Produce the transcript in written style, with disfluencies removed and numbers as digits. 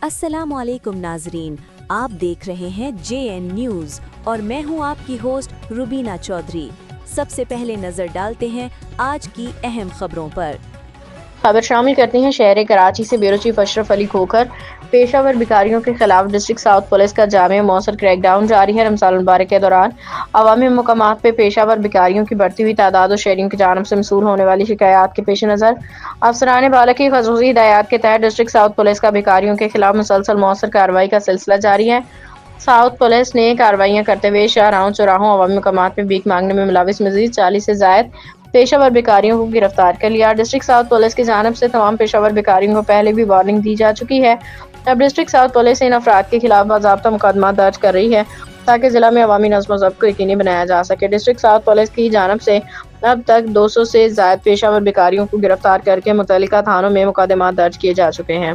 अस्सलामुअलैकुम नाजरीन, आप देख रहे हैं JN न्यूज़ और मैं हूं आपकी होस्ट रुबीना चौधरी। सबसे पहले नजर डालते हैं आज की अहम खबरों पर। खबर शामिल करते हैं शहर कराची से ब्यूरो चीफ अशरफ अली खोखर। पेशावर भिखारियों के खिलाफ डिस्ट्रिक्ट साउथ पुलिस का जामे मौसर क्रैकडाउन जारी है। रमजान मुबारक के दौरान अवामी मकामात पे पेशावर भिखारियों की बढ़ती हुई तादाद और शहरियों की जानब से मसूल होने वाली शिकायत के पेश नज़र अफसरान बाला की खसूसी हिदायत के तहत डिस्ट्रिक्ट साउथ पुलिस का भिखारियों के खिलाफ मुसलसल मौसर कार्रवाई का सिलसिला जारी है। साउथ पुलिस ने कार्रवाइयां करते हुए शाहराहों चौराहों अवामी मकामात में भीख मांगने में मुलविस मजीद 40 से जायद पेशावर भिखारियों को गिरफ्तार कर लिया। डिस्ट्रिक्ट साउथ पुलिस की जानिब से तमाम पेशावर भिखारियों को पहले भी वार्निंग दी जा चुकी है। अब डिस्ट्रिक्ट साउथ पुलिस इन अफराद के खिलाफ बाज़ाब्ता मुकदमा दर्ज कर रही है ताकि जिला में अवामी नज़्म व ज़ब्त को यकीनी बनाया जा सके। डिस्ट्रिक्ट साउथ पुलिस की जानिब से अब तक 200 से जायद पेशावर भिखारियों को गिरफ्तार करके मुतल्लिका थानों में मुकदमा दर्ज किए जा चुके हैं।